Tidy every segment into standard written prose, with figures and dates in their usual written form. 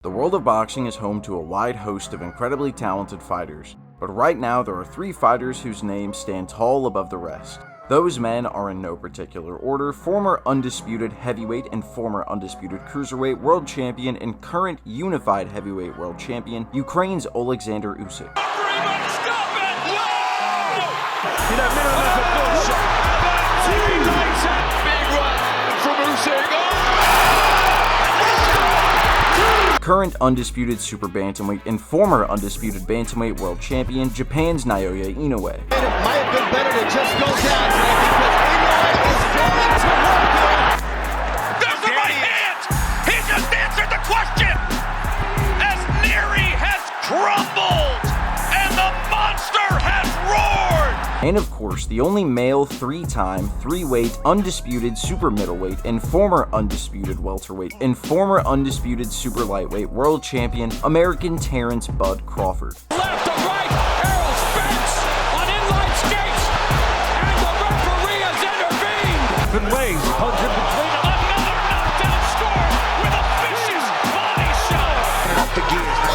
The world of boxing is home to a wide host of incredibly talented fighters, but right now there are 3 fighters whose names stand tall above the rest. Those men are in no particular order: former undisputed heavyweight and former undisputed cruiserweight world champion and current unified heavyweight world champion, Ukraine's Oleksandr Usyk. Current undisputed super bantamweight and former undisputed bantamweight world champion, Japan's Naoya Inoue. It might have been better to just go down because Inoue is going to work it. There's the right hand! He just answered the question! As Neri has crumbled and the monster has roared! And of course, the only male 3-time, 3-weight, undisputed super middleweight and former undisputed welterweight and former undisputed super lightweight world champion, American Terence "Bud" Crawford. Left to right, Errol Spence on inline skates, and the referee has intervened! Been ways, punch in between. Another knockdown score with a vicious body shot! Off the gears.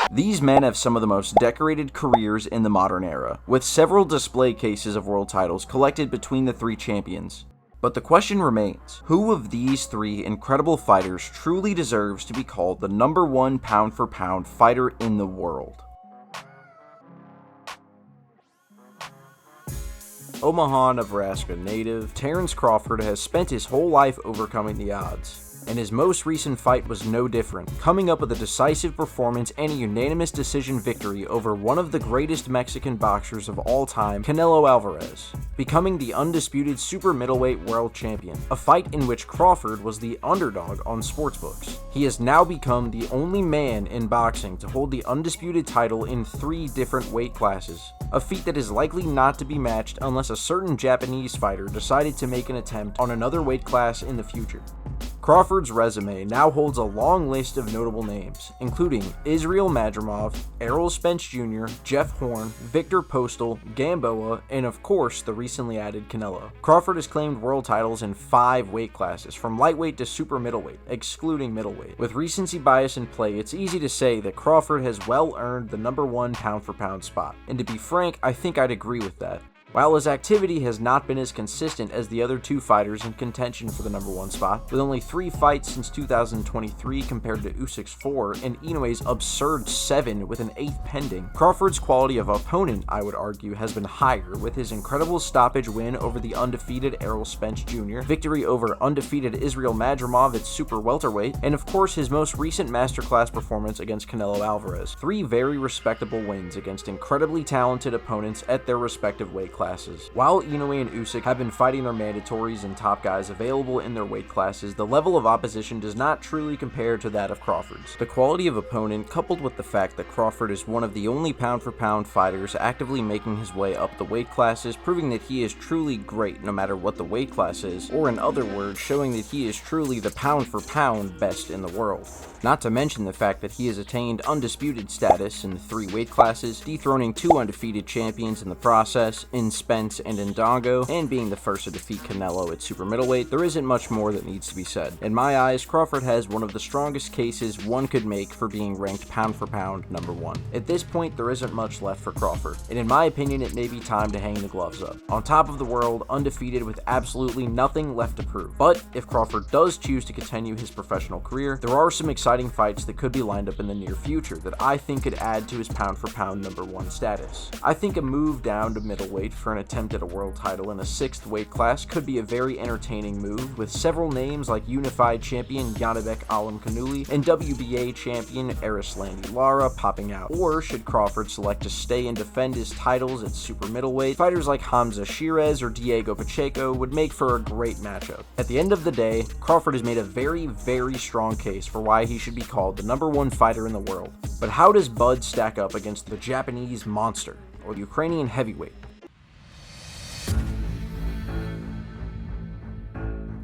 These men have some of the most decorated careers in the modern era, with several display cases of world titles collected between the 3 champions. But the question remains, who of these 3 incredible fighters truly deserves to be called the #1 pound-for-pound fighter in the world? Omaha, Nebraska native, Terence Crawford has spent his whole life overcoming the odds. And his most recent fight was no different, coming up with a decisive performance and a unanimous decision victory over one of the greatest Mexican boxers of all time, Canelo Alvarez, becoming the undisputed super middleweight world champion, a fight in which Crawford was the underdog on sportsbooks. He has now become the only man in boxing to hold the undisputed title in 3 different weight classes, a feat that is likely not to be matched unless a certain Japanese fighter decided to make an attempt on another weight class in the future. Crawford's resume now holds a long list of notable names, including Israel Madrimov, Errol Spence Jr., Jeff Horn, Victor Postal, Gamboa, and of course the recently added Canelo. Crawford has claimed world titles in 5 weight classes, from lightweight to super middleweight, excluding middleweight. With recency bias in play, it's easy to say that Crawford has well earned the #1 pound-for-pound spot, and to be frank, I think I'd agree with that. While his activity has not been as consistent as the other 2 fighters in contention for the #1 spot, with only 3 fights since 2023 compared to Usyk's 4 and Inoue's absurd 7 with an 8th pending, Crawford's quality of opponent, I would argue, has been higher, with his incredible stoppage win over the undefeated Errol Spence Jr., victory over undefeated Israel Madrimov at super welterweight, and of course his most recent masterclass performance against Canelo Alvarez. 3 very respectable wins against incredibly talented opponents at their respective weight classes. While Inoue and Usyk have been fighting their mandatories and top guys available in their weight classes, the level of opposition does not truly compare to that of Crawford's. The quality of opponent, coupled with the fact that Crawford is one of the only pound-for-pound fighters actively making his way up the weight classes, proving that he is truly great no matter what the weight class is, or in other words, showing that he is truly the pound-for-pound best in the world. Not to mention the fact that he has attained undisputed status in the 3 weight classes, dethroning 2 undefeated champions in the process, in Spence and Ndongo, and being the first to defeat Canelo at super middleweight. There isn't much more that needs to be said. In my eyes, Crawford has one of the strongest cases one could make for being ranked pound for pound #1. At this point, there isn't much left for Crawford, and in my opinion, it may be time to hang the gloves up. On top of the world, undefeated with absolutely nothing left to prove. But if Crawford does choose to continue his professional career, there are some exciting fights that could be lined up in the near future that I think could add to his pound for pound #1 status. I think a move down to middleweight for an attempt at a world title in a 6th weight class could be a very entertaining move, with several names like unified champion Yanibek Alimkhanuly and WBA champion Arislandi Lara popping out. Or should Crawford select to stay and defend his titles at super middleweight, fighters like Hamza Shirez or Diego Pacheco would make for a great matchup. At the end of the day, Crawford has made a very, very strong case for why he should be called the #1 fighter in the world. But how does Bud stack up against the Japanese monster or the Ukrainian heavyweight?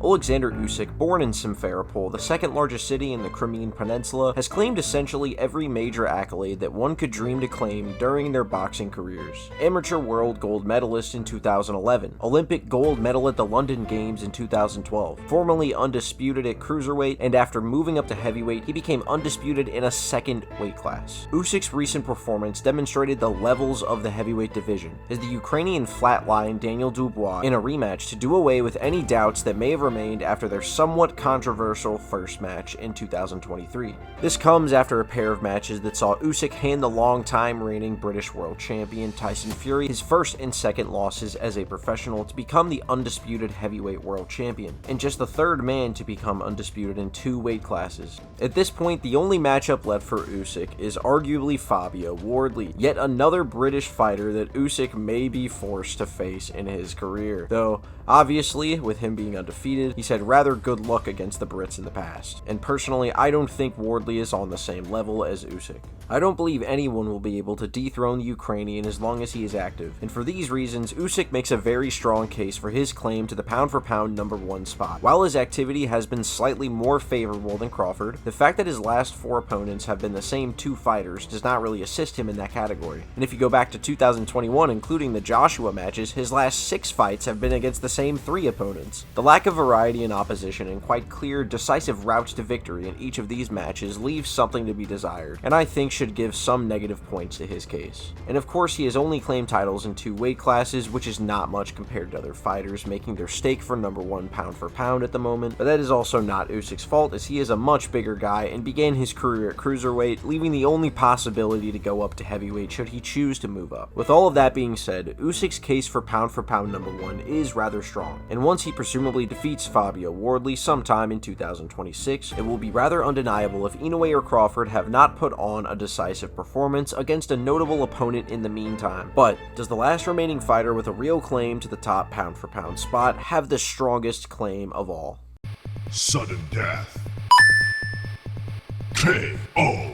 Oleksandr Usyk, born in Simferopol, the second largest city in the Crimean Peninsula, has claimed essentially every major accolade that one could dream to claim during their boxing careers. Amateur world gold medalist in 2011, Olympic gold medal at the London Games in 2012, formerly undisputed at cruiserweight, and after moving up to heavyweight, he became undisputed in a second weight class. Usyk's recent performance demonstrated the levels of the heavyweight division, as the Ukrainian flatlined Daniel Dubois in a rematch to do away with any doubts that may have remained after their somewhat controversial first match in 2023. This comes after a pair of matches that saw Usyk hand the long-time reigning British world champion Tyson Fury his first and second losses as a professional to become the undisputed heavyweight world champion, and just the third man to become undisputed in 2 weight classes. At this point, the only matchup left for Usyk is arguably Fabio Wardley, yet another British fighter that Usyk may be forced to face in his career. Though, obviously, with him being undefeated, he's had rather good luck against the Brits in the past, and personally, I don't think Wardley is on the same level as Usyk. I don't believe anyone will be able to dethrone the Ukrainian as long as he is active, and for these reasons, Usyk makes a very strong case for his claim to the pound-for-pound #1 spot. While his activity has been slightly more favorable than Crawford, the fact that his last 4 opponents have been the same 2 fighters does not really assist him in that category. And if you go back to 2021, including the Joshua matches, his last 6 fights have been against the same 3 opponents. The lack of variety in opposition and quite clear, decisive routes to victory in each of these matches leaves something to be desired, and I think should give some negative points to his case. And of course, he has only claimed titles in 2 weight classes, which is not much compared to other fighters making their stake for #1 pound for pound at the moment, but that is also not Usyk's fault, as he is a much bigger guy and began his career at cruiserweight, leaving the only possibility to go up to heavyweight should he choose to move up. With all of that being said, Usyk's case for pound #1 is rather strong, and once he presumably defeats Fabio Wardley sometime in 2026, it will be rather undeniable if Inoue or Crawford have not put on a decisive performance against a notable opponent in the meantime. But does the last remaining fighter with a real claim to the top pound for pound spot have the strongest claim of all? Sudden death. KO.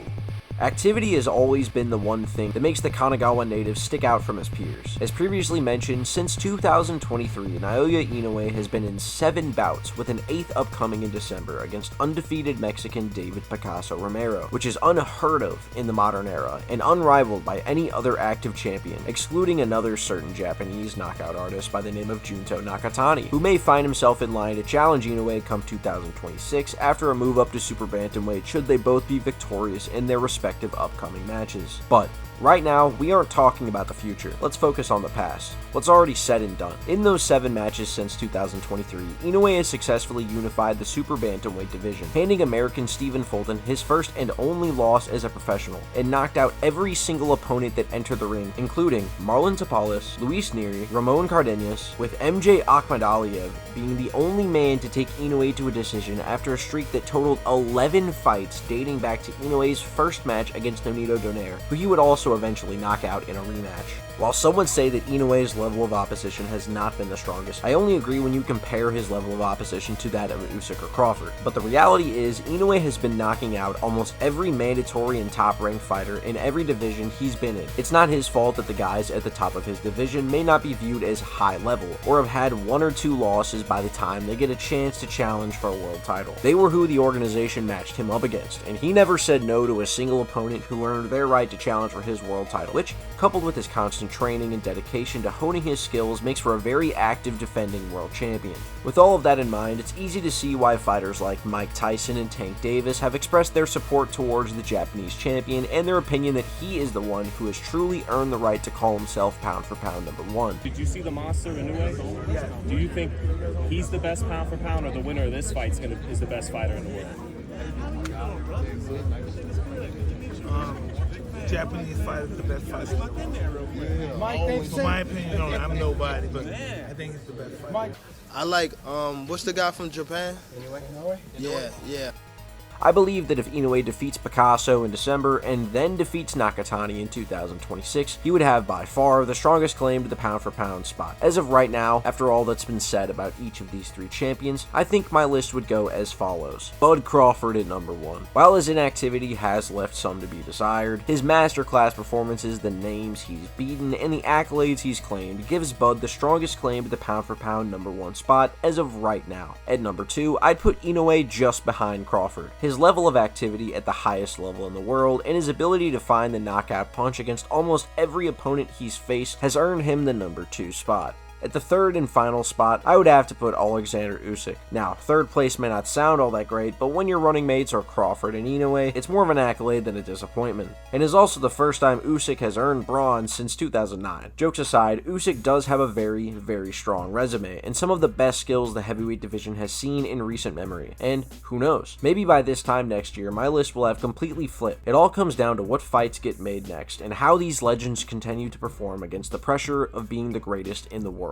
Activity has always been the one thing that makes the Kanagawa native stick out from his peers. As previously mentioned, since 2023, Naoya Inoue has been in 7 bouts, with an 8th upcoming in December against undefeated Mexican David Picasso Romero, which is unheard of in the modern era and unrivaled by any other active champion, excluding another certain Japanese knockout artist by the name of Junto Nakatani, who may find himself in line to challenge Inoue come 2026 after a move up to super bantamweight should they both be victorious in their respective upcoming matches. But right now, we aren't talking about the future. Let's focus on the past, what's already said and done. In those 7 matches since 2023, Inoue has successfully unified the super bantamweight division, handing American Stephen Fulton his first and only loss as a professional, and knocked out every single opponent that entered the ring, including Marlon Tapales, Luis Neri, Ramon Cardenas, with MJ Akhmadaliev being the only man to take Inoue to a decision after a streak that totaled 11 fights dating back to Inoue's first match against Nonito Donaire, who he would also eventually knock out in a rematch. While some would say that Inoue's level of opposition has not been the strongest, I only agree when you compare his level of opposition to that of Usyk or Crawford. But the reality is, Inoue has been knocking out almost every mandatory and top-ranked fighter in every division he's been in. It's not his fault that the guys at the top of his division may not be viewed as high level, or have had 1 or 2 losses by the time they get a chance to challenge for a world title. They were who the organization matched him up against, and he never said no to a single opponent who earned their right to challenge for his world title, which, coupled with his constant training and dedication to honing his skills, makes for a very active defending world champion. With all of that in mind, it's easy to see why fighters like Mike Tyson and Tank Davis have expressed their support towards the Japanese champion and their opinion that he is the one who has truly earned the right to call himself pound for pound #1. Did you see the monster Inoue? Do you think he's the best pound for pound, or the winner of this fight is the best fighter in the world? Japanese fighter is the best fighter. For my opinion on it, I'm nobody, but I think he's the best fighter. I like, what's the guy from Japan? Inoue? Yeah. I believe that if Inoue defeats Picasso in December and then defeats Nakatani in 2026, he would have by far the strongest claim to the pound-for-pound spot. As of right now, after all that's been said about each of these three champions, I think my list would go as follows. Bud Crawford at number 1. While his inactivity has left some to be desired, his masterclass performances, the names he's beaten, and the accolades he's claimed gives Bud the strongest claim to the pound-for-pound number 1 spot as of right now. At number 2, I'd put Inoue just behind Crawford. His level of activity at the highest level in the world and his ability to find the knockout punch against almost every opponent he's faced has earned him the number 2 spot. At the third and final spot, I would have to put Oleksandr Usyk. Now, third place may not sound all that great, but when your running mates are Crawford and Inoue, it's more of an accolade than a disappointment. And is also the first time Usyk has earned bronze since 2009. Jokes aside, Usyk does have a very, very strong resume, and some of the best skills the heavyweight division has seen in recent memory. And who knows, maybe by this time next year, my list will have completely flipped. It all comes down to what fights get made next, and how these legends continue to perform against the pressure of being the greatest in the world.